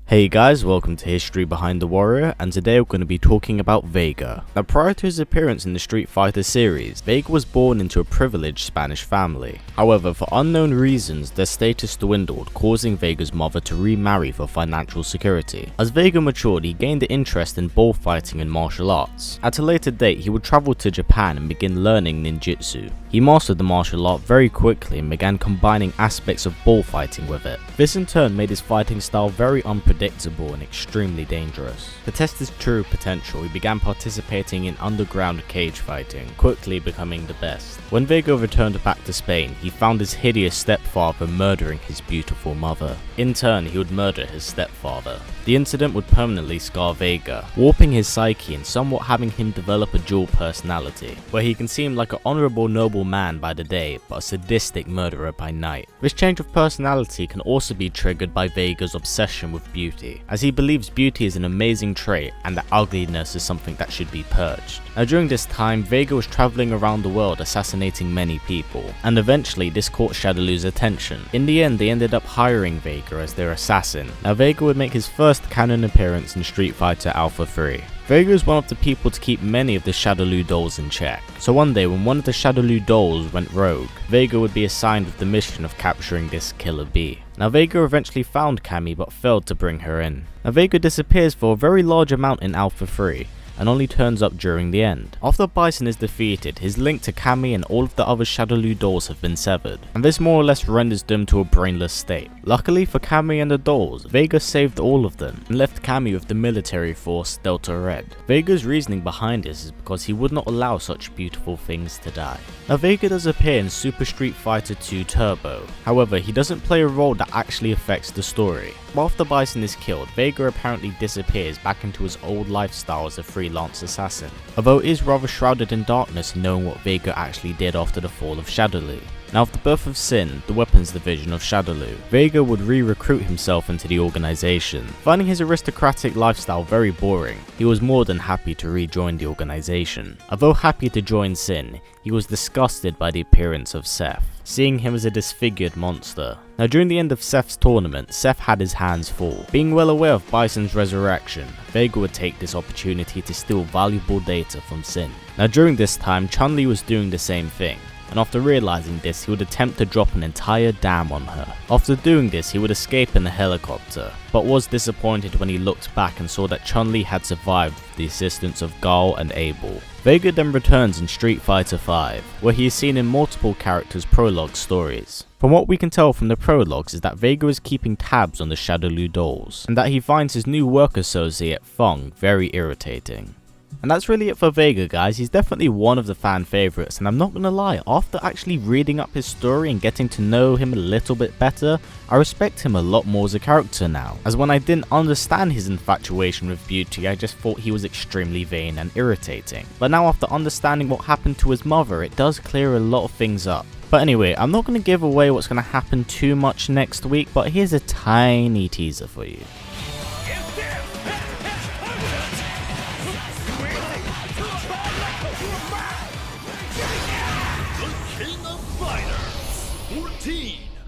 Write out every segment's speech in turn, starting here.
Hey guys, welcome to History Behind the Warrior, and today we're going to be talking about Vega. Now, prior to his appearance in the Street Fighter series, Vega was born into a privileged Spanish family. However, for unknown reasons, their status dwindled, causing Vega's mother to remarry for financial security. As Vega matured, he gained an interest in bullfighting and martial arts. At a later date, he would travel to Japan and begin learning ninjutsu. He mastered the martial art very quickly and began combining aspects of bullfighting with it. This in turn made his fighting style very unpredictable and extremely dangerous. To test his true potential, he began participating in underground cage fighting, quickly becoming the best. When Vega returned back to Spain, he found his hideous stepfather murdering his beautiful mother. In turn, he would murder his stepfather. The incident would permanently scar Vega, warping his psyche and somewhat having him develop a dual personality, where he can seem like an honorable noble man by the day, but a sadistic murderer by night. This change of personality can also be triggered by Vega's obsession with beauty, as he believes beauty is an amazing trait and that ugliness is something that should be purged. Now, during this time, Vega was traveling around the world assassinating many people, and eventually this caught Shadowloo's attention. In the end, they ended up hiring Vega as their assassin. Now, Vega would make his first canon appearance in Street Fighter Alpha 3. Vega is one of the people to keep many of the Shadowloo dolls in check. So one day when one of the Shadowloo dolls went rogue, Vega would be assigned with the mission of capturing this killer bee. Now, Vega eventually found Cammy but failed to bring her in. Now, Vega disappears for a very large amount in Alpha 3, and only turns up during the end. After Bison is defeated, his link to Cammy and all of the other Shadowloo dolls have been severed, and this more or less renders them to a brainless state. Luckily for Cammy and the dolls, Vega saved all of them, and left Cammy with the military force Delta Red. Vega's reasoning behind this is because he would not allow such beautiful things to die. Now, Vega does appear in Super Street Fighter 2 Turbo, however he doesn't play a role that actually affects the story. After Bison is killed, Vega apparently disappears back into his old lifestyle as a freelance assassin, although it is rather shrouded in darkness in knowing what Vega actually did after the fall of Shadowloo. Now, after the birth of Sin, the weapons division of Shadowloo, Vega would re-recruit himself into the organization. Finding his aristocratic lifestyle very boring, he was more than happy to rejoin the organization. Although happy to join Sin, he was disgusted by the appearance of Seth, seeing him as a disfigured monster. Now, during the end of Seth's tournament, Seth had his hands full. Being well aware of Bison's resurrection, Vega would take this opportunity to steal valuable data from Sin. Now, during this time, Chun-Li was doing the same thing, and after realizing this, he would attempt to drop an entire dam on her. After doing this, he would escape in a helicopter, but was disappointed when he looked back and saw that Chun-Li had survived with the assistance of Guile and Abel. Vega then returns in Street Fighter V, where he is seen in multiple characters' prologue stories. From what we can tell from the prologues is that Vega is keeping tabs on the Shadowloo dolls, and that he finds his new work associate Fung very irritating. And that's really it for Vega, guys. He's definitely one of the fan favourites, and I'm not gonna lie, after actually reading up his story and getting to know him a little bit better, I respect him a lot more as a character now, as when I didn't understand his infatuation with beauty, I just thought he was extremely vain and irritating. But now, after understanding what happened to his mother, it does clear a lot of things up. But anyway, I'm not going to give away what's going to happen too much next week, but here's a tiny teaser for you.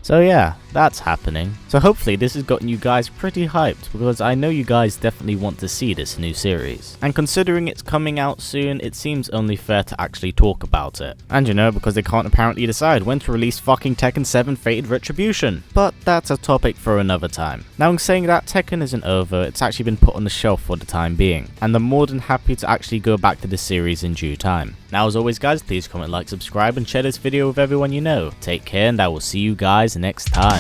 So yeah, that's happening. So hopefully this has gotten you guys pretty hyped, because I know you guys definitely want to see this new series. And considering it's coming out soon, it seems only fair to actually talk about it. And you know, because they can't apparently decide when to release fucking Tekken 7 Fated Retribution. But that's a topic for another time. Now, in saying that, Tekken isn't over, it's actually been put on the shelf for the time being, and I'm more than happy to actually go back to the series in due time. Now, as always guys, please comment, like, subscribe, and share this video with everyone you know. Take care, and I will see you guys next time.